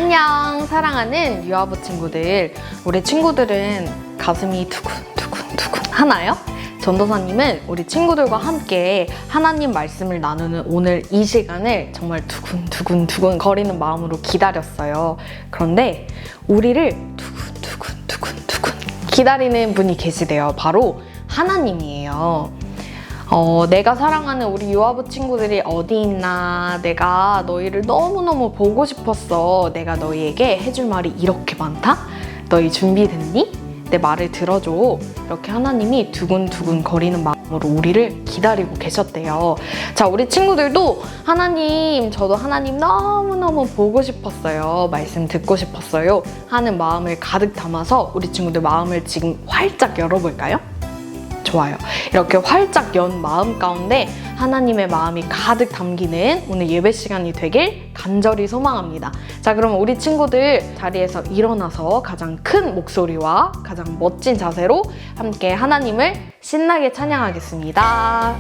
안녕, 사랑하는 유아부 친구들. 우리 친구들은 가슴이 두근두근 하나요? 전도사님은 우리 친구들과 함께 하나님 말씀을 나누는 오늘 이 시간을 정말 두근두근 거리는 마음으로 기다렸어요. 그런데 우리를 두근두근 기다리는 분이 계시대요. 바로 하나님이에요. 내가 사랑하는 우리 유아부 친구들이 어디 있나? 내가 너희를 너무너무 보고 싶었어. 내가 너희에게 해줄 말이 이렇게 많다? 너희 준비됐니? 내 말을 들어줘. 이렇게 하나님이 두근두근 거리는 마음으로 우리를 기다리고 계셨대요. 자, 우리 친구들도 하나님, 저도 하나님 너무너무 보고 싶었어요. 말씀 듣고 싶었어요. 하는 마음을 가득 담아서 우리 친구들 마음을 지금 활짝 열어볼까요? 좋아요. 이렇게 활짝 연 마음 가운데 하나님의 마음이 가득 담기는 오늘 예배 시간이 되길 간절히 소망합니다. 자, 그럼 우리 친구들 자리에서 일어나서 가장 큰 목소리와 가장 멋진 자세로 함께 하나님을 신나게 찬양하겠습니다.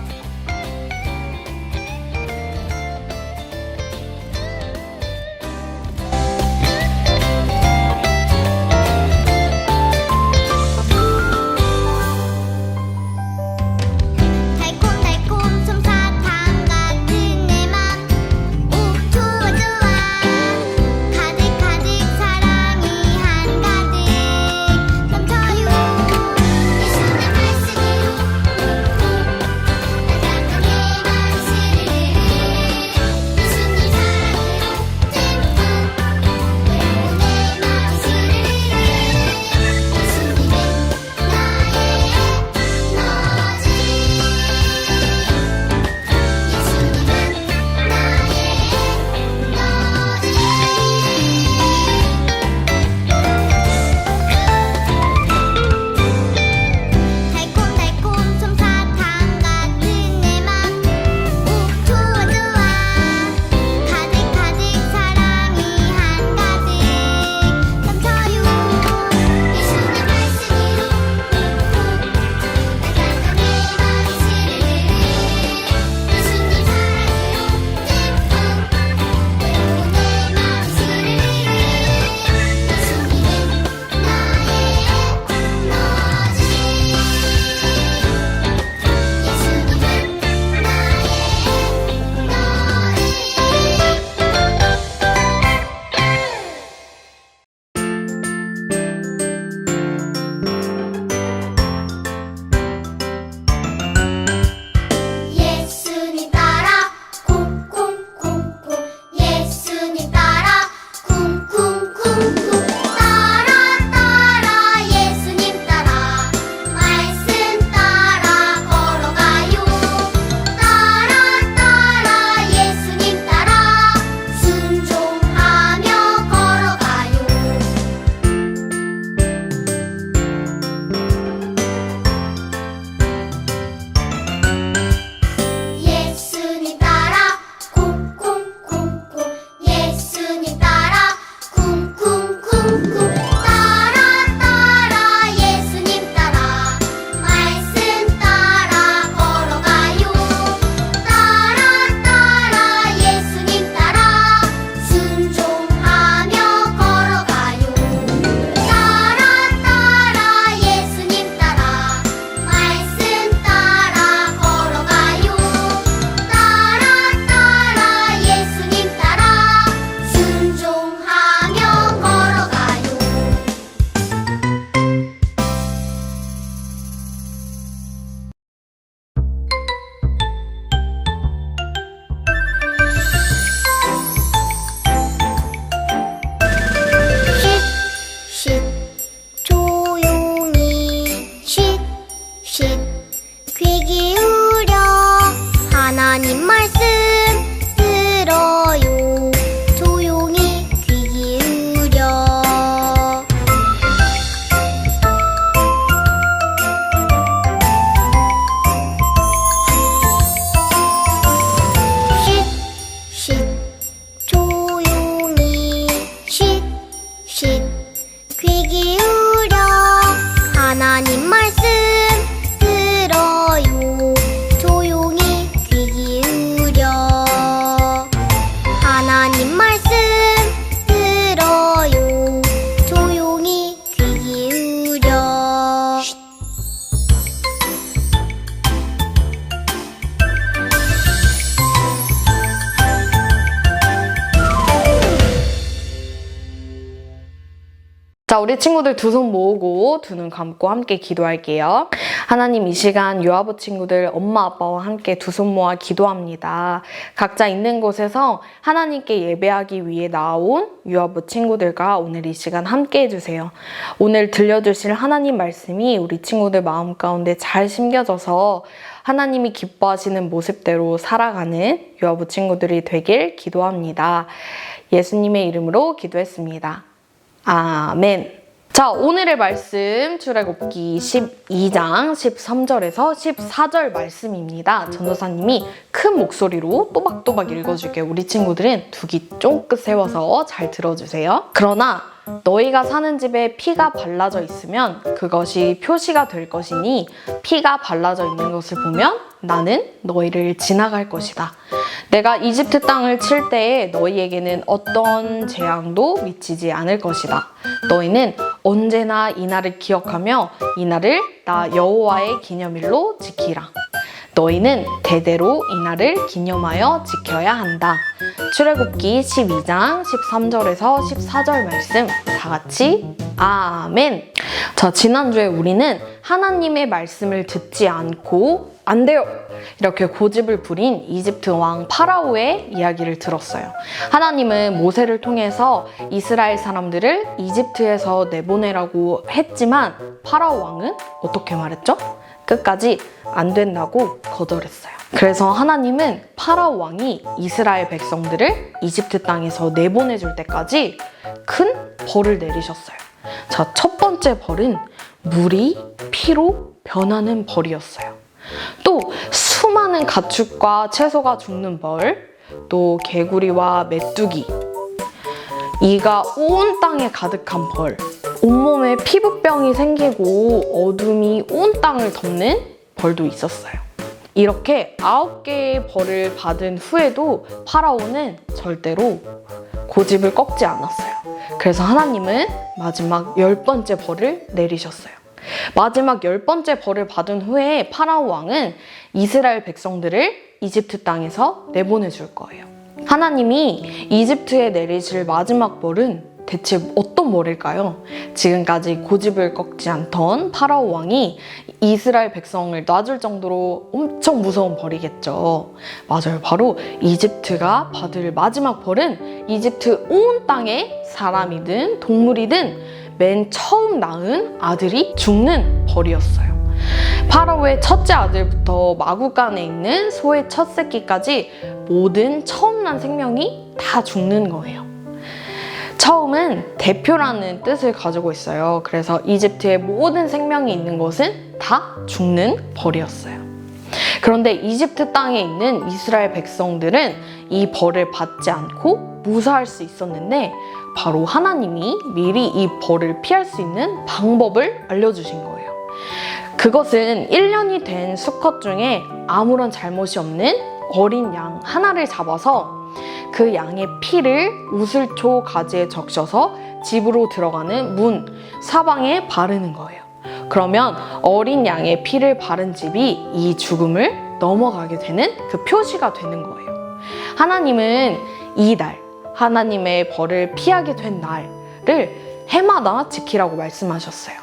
자, 우리 친구들 두 손 모으고 두 눈 감고 함께 기도할게요. 하나님, 이 시간 유아부 친구들 엄마 아빠와 함께 두 손 모아 기도합니다. 각자 있는 곳에서 하나님께 예배하기 위해 나온 유아부 친구들과 오늘 이 시간 함께 해주세요. 오늘 들려주실 하나님 말씀이 우리 친구들 마음 가운데 잘 심겨져서 하나님이 기뻐하시는 모습대로 살아가는 유아부 친구들이 되길 기도합니다. 예수님의 이름으로 기도했습니다. 아멘. 자, 오늘의 말씀 출애굽기 12장 13절에서 14절 말씀입니다. 전도사님이 큰 목소리로 또박또박 읽어줄게요. 우리 친구들은 두 귀 쫑긋 세워서 잘 들어주세요. 그러나 너희가 사는 집에 피가 발라져 있으면 그것이 표시가 될 것이니 피가 발라져 있는 것을 보면 나는 너희를 지나갈 것이다. 내가 이집트 땅을 칠 때에 너희에게는 어떤 재앙도 미치지 않을 것이다. 너희는 언제나 이 날을 기억하며 이 날을 나 여호와의 기념일로 지키라. 너희는 대대로 이 날을 기념하여 지켜야 한다. 출애굽기 12장 13절에서 14절 말씀 다 같이 아멘. 자, 지난주에 우리는 하나님의 말씀을 듣지 않고 안 돼요! 이렇게 고집을 부린 이집트 왕 파라오의 이야기를 들었어요. 하나님은 모세를 통해서 이스라엘 사람들을 이집트에서 내보내라고 했지만 파라오 왕은 어떻게 말했죠? 끝까지 안 된다고 거절했어요. 그래서 하나님은 파라오 왕이 이스라엘 백성들을 이집트 땅에서 내보내줄 때까지 큰 벌을 내리셨어요. 자, 첫 번째 벌은 물이 피로 변하는 벌이었어요. 또 수많은 가축과 채소가 죽는 벌, 또 개구리와 메뚜기, 이가 온 땅에 가득한 벌, 온몸에 피부병이 생기고 어둠이 온 땅을 덮는 벌도 있었어요. 이렇게 9개의 벌을 받은 후에도 파라오는 절대로 고집을 꺾지 않았어요. 그래서 하나님은 마지막 10번째 벌을 내리셨어요. 마지막 10번째 벌을 받은 후에 파라오 왕은 이스라엘 백성들을 이집트 땅에서 내보내줄 거예요. 하나님이 이집트에 내리실 마지막 벌은 대체 어떤 벌일까요? 지금까지 고집을 꺾지 않던 파라오 왕이 이스라엘 백성을 놔줄 정도로 엄청 무서운 벌이겠죠. 맞아요. 바로 이집트가 받을 마지막 벌은 이집트 온 땅에 사람이든 동물이든 맨 처음 낳은 아들이 죽는 벌이었어요. 파라오의 첫째 아들부터 마구간에 있는 소의 첫 새끼까지 모든 처음 난 생명이 다 죽는 거예요. 처음은 대표라는 뜻을 가지고 있어요. 그래서 이집트의 모든 생명이 있는 곳은 다 죽는 벌이었어요. 그런데 이집트 땅에 있는 이스라엘 백성들은 이 벌을 받지 않고 무사할 수 있었는데 바로 하나님이 미리 이 벌을 피할 수 있는 방법을 알려주신 거예요. 그것은 1년이 된 수컷 중에 아무런 잘못이 없는 어린 양 하나를 잡아서 그 양의 피를 우슬초 가지에 적셔서 집으로 들어가는 문 사방에 바르는 거예요. 그러면 어린 양의 피를 바른 집이 이 죽음을 넘어가게 되는 그 표시가 되는 거예요. 하나님은 이 날, 하나님의 벌을 피하게 된 날을 해마다 지키라고 말씀하셨어요.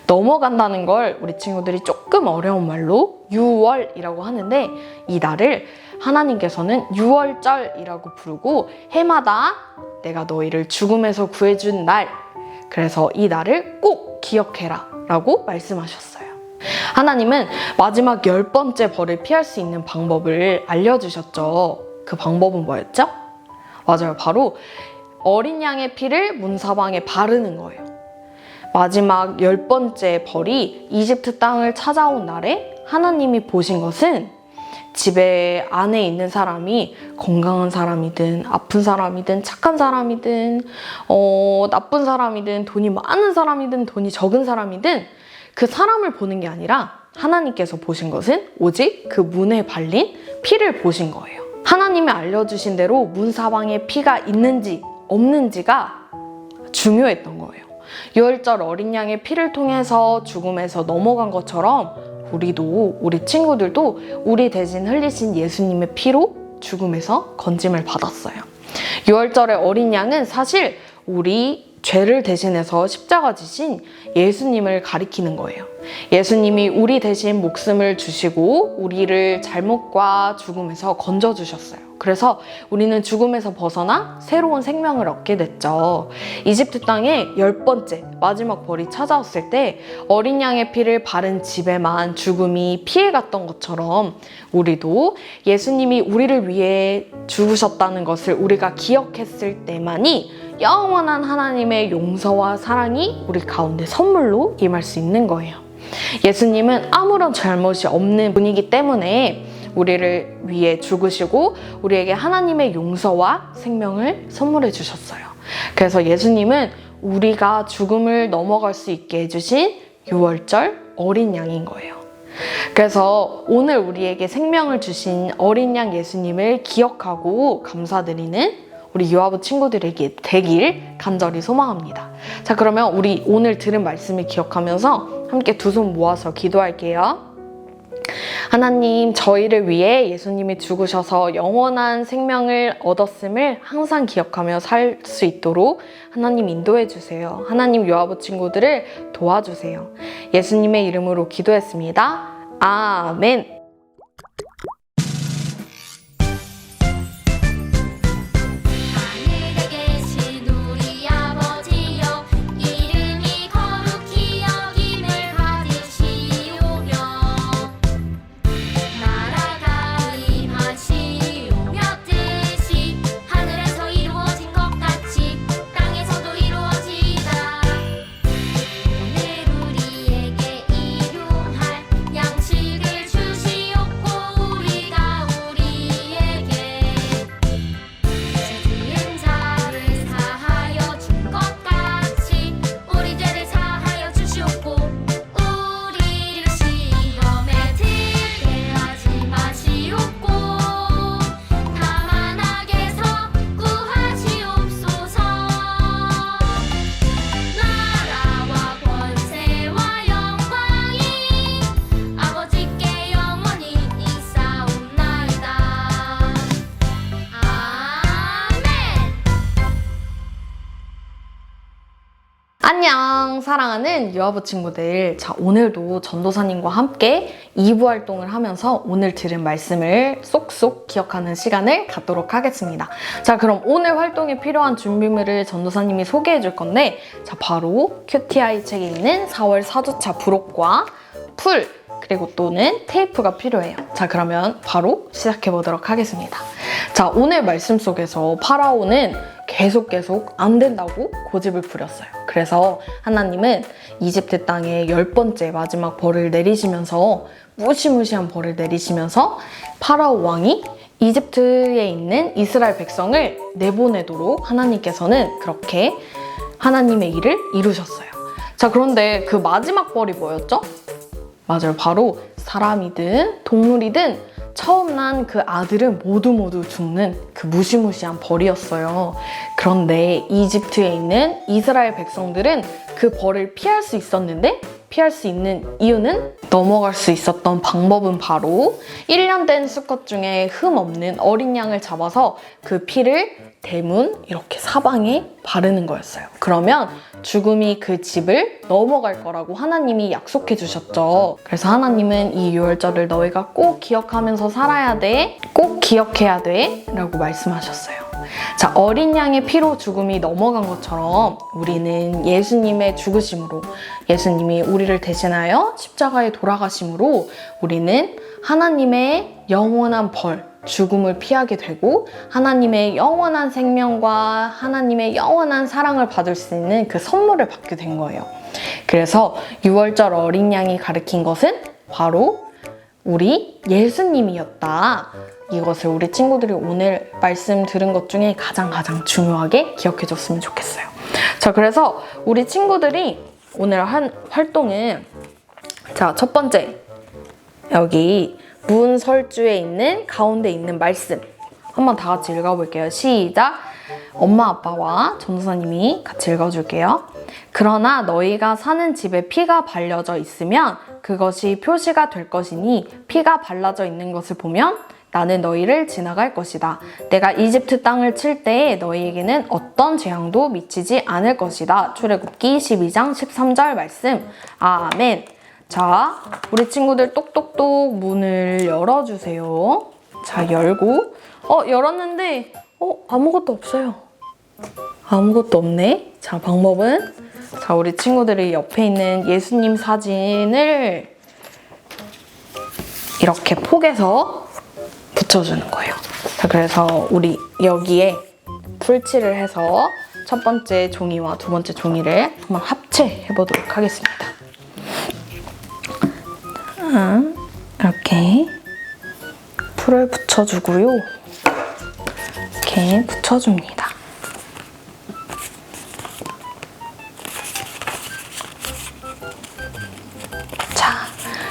넘어간다는 걸 우리 친구들이 조금 어려운 말로 유월이라고 하는데 이 날을 하나님께서는 유월절이라고 부르고 해마다 내가 너희를 죽음에서 구해준 날, 그래서 이 날을 꼭 기억해라 라고 말씀하셨어요. 하나님은 마지막 10번째 벌을 피할 수 있는 방법을 알려주셨죠. 그 방법은 뭐였죠? 맞아요. 바로 어린 양의 피를 문 사방에 바르는 거예요. 마지막 10번째 벌이 이집트 땅을 찾아온 날에 하나님이 보신 것은 집에 안에 있는 사람이 건강한 사람이든 아픈 사람이든 착한 사람이든 나쁜 사람이든 돈이 많은 사람이든 돈이 적은 사람이든 그 사람을 보는 게 아니라 하나님께서 보신 것은 오직 그 문에 발린 피를 보신 거예요. 하나님이 알려주신 대로 문 사방에 피가 있는지 없는지가 중요했던 거예요. 유월절 어린 양의 피를 통해서 죽음에서 넘어간 것처럼 우리 친구들도 우리 대신 흘리신 예수님의 피로 죽음에서 건짐을 받았어요. 유월절의 어린 양은 사실 우리 죄를 대신해서 십자가 지신 예수님을 가리키는 거예요. 예수님이 우리 대신 목숨을 주시고 우리를 잘못과 죽음에서 건져주셨어요. 그래서 우리는 죽음에서 벗어나 새로운 생명을 얻게 됐죠. 이집트 땅에 10번째 마지막 벌이 찾아왔을 때 어린 양의 피를 바른 집에만 죽음이 피해갔던 것처럼 우리도 예수님이 우리를 위해 죽으셨다는 것을 우리가 기억했을 때만이 영원한 하나님의 용서와 사랑이 우리 가운데 선물로 임할 수 있는 거예요. 예수님은 아무런 잘못이 없는 분이기 때문에 우리를 위해 죽으시고 우리에게 하나님의 용서와 생명을 선물해 주셨어요. 그래서 예수님은 우리가 죽음을 넘어갈 수 있게 해주신 유월절 어린 양인 거예요. 그래서 오늘 우리에게 생명을 주신 어린 양 예수님을 기억하고 감사드리는 우리 유아부 친구들에게 되길 간절히 소망합니다. 자, 그러면 우리 오늘 들은 말씀을 기억하면서 함께 두 손 모아서 기도할게요. 하나님, 저희를 위해 예수님이 죽으셔서 영원한 생명을 얻었음을 항상 기억하며 살 수 있도록 하나님 인도해 주세요. 하나님, 유아부 친구들을 도와주세요. 예수님의 이름으로 기도했습니다. 아멘. 안녕, 사랑하는 유아부 친구들. 자, 오늘도 전도사님과 함께 2부 활동을 하면서 오늘 들은 말씀을 쏙쏙 기억하는 시간을 갖도록 하겠습니다. 자, 그럼 오늘 활동에 필요한 준비물을 전도사님이 소개해 줄 건데, 자, 바로 QTI 책에 있는 4월 4주차 부록과 풀, 그리고 또는 테이프가 필요해요. 자, 그러면 바로 시작해 보도록 하겠습니다. 자, 오늘 말씀 속에서 파라오는 계속 안 된다고 고집을 부렸어요. 그래서 하나님은 이집트 땅에 10번째 마지막 벌을 내리시면서 무시무시한 벌을 내리시면서 파라오 왕이 이집트에 있는 이스라엘 백성을 내보내도록 하나님께서는 그렇게 하나님의 일을 이루셨어요. 자, 그런데 그 마지막 벌이 뭐였죠? 맞아요. 바로 사람이든 동물이든 처음 난 그 아들은 모두 죽는 그 무시무시한 벌이었어요. 그런데 이집트에 있는 이스라엘 백성들은 그 벌을 피할 수 있었는데 피할 수 있는 이유는 넘어갈 수 있었던 방법은 바로 1년 된 수컷 중에 흠 없는 어린 양을 잡아서 그 피를 대문 이렇게 사방에 바르는 거였어요. 그러면 죽음이 그 집을 넘어갈 거라고 하나님이 약속해 주셨죠. 그래서 하나님은 이 유월절을 너희가 꼭 기억하면서 살아야 돼, 꼭 기억해야 돼 라고 말씀하셨어요. 자, 어린 양의 피로 죽음이 넘어간 것처럼 우리는 예수님의 죽으심으로, 예수님이 우리를 대신하여 십자가에 돌아가심으로 우리는 하나님의 영원한 벌, 죽음을 피하게 되고 하나님의 영원한 생명과 하나님의 영원한 사랑을 받을 수 있는 그 선물을 받게 된 거예요. 그래서 유월절 어린 양이 가리킨 것은 바로 우리 예수님이었다. 이것을 우리 친구들이 오늘 말씀 들은 것 중에 가장 중요하게 기억해줬으면 좋겠어요. 자, 그래서 우리 친구들이 오늘 한 활동은, 자, 첫 번째, 여기 문설주에 있는 가운데 있는 말씀 한번 다 같이 읽어볼게요. 시작! 엄마 아빠와 전도사님이 같이 읽어줄게요. 그러나 너희가 사는 집에 피가 발려져 있으면 그것이 표시가 될 것이니 피가 발라져 있는 것을 보면 나는 너희를 지나갈 것이다. 내가 이집트 땅을 칠 때에 너희에게는 어떤 재앙도 미치지 않을 것이다. 출애굽기 12장 13절 말씀. 아멘. 자, 우리 친구들 똑똑똑 문을 열어주세요. 자, 열고 열었는데 아무것도 없어요. 아무것도 없네. 자, 방법은 자, 우리 친구들이 옆에 있는 예수님 사진을 이렇게 포개서 붙여주는 거예요. 자, 그래서 우리 여기에 풀칠을 해서 첫 번째 종이와 두 번째 종이를 한번 합체해 보도록 하겠습니다. 자, 이렇게 풀을 붙여주고요. 이렇게 붙여줍니다.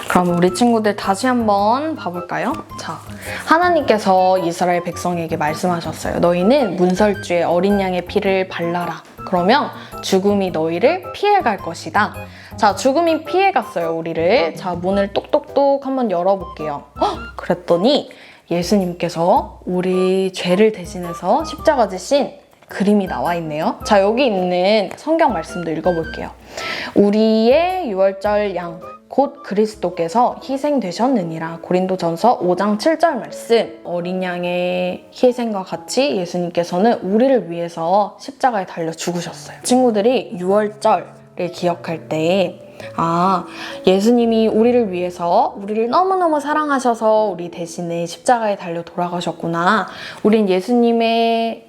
그럼 우리 친구들 다시 한번 봐볼까요? 자, 하나님께서 이스라엘 백성에게 말씀하셨어요. 너희는 문설주에 어린 양의 피를 발라라. 그러면 죽음이 너희를 피해갈 것이다. 자, 죽음이 피해갔어요, 우리를. 자, 문을 똑똑똑 한번 열어볼게요. 그랬더니 예수님께서 우리 죄를 대신해서 십자가 지신 그림이 나와 있네요. 자, 여기 있는 성경 말씀도 읽어볼게요. 우리의 유월절 양 곧 그리스도께서 희생되셨느니라. 고린도전서 5장 7절 말씀. 어린 양의 희생과 같이 예수님께서는 우리를 위해서 십자가에 달려 죽으셨어요. 친구들이 유월절을 기억할 때 예수님이 우리를 위해서 우리를 너무너무 사랑하셔서 우리 대신에 십자가에 달려 돌아가셨구나. 우린 예수님의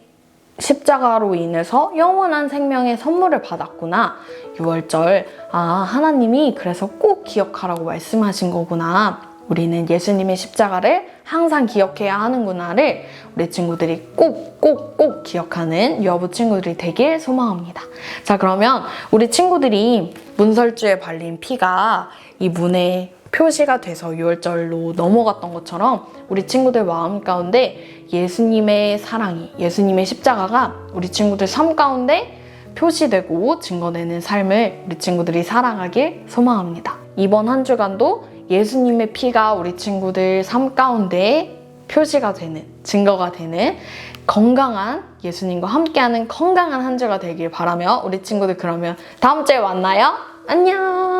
십자가로 인해서 영원한 생명의 선물을 받았구나. 6월절, 하나님이 그래서 꼭 기억하라고 말씀하신 거구나. 우리는 예수님의 십자가를 항상 기억해야 하는구나를 우리 친구들이 꼭 기억하는 유아부 친구들이 되길 소망합니다. 자, 그러면 우리 친구들이 문설주에 발린 피가 이 문에 표시가 돼서 6월절로 넘어갔던 것처럼 우리 친구들 마음 가운데 예수님의 사랑이, 예수님의 십자가가 우리 친구들 삶 가운데 표시되고 증거되는 삶을 우리 친구들이 살아가길 소망합니다. 이번 한 주간도 예수님의 피가 우리 친구들 삶 가운데 표시가 되는, 증거가 되는 건강한 예수님과 함께하는 건강한 한 주가 되길 바라며 우리 친구들 그러면 다음 주에 만나요. 안녕!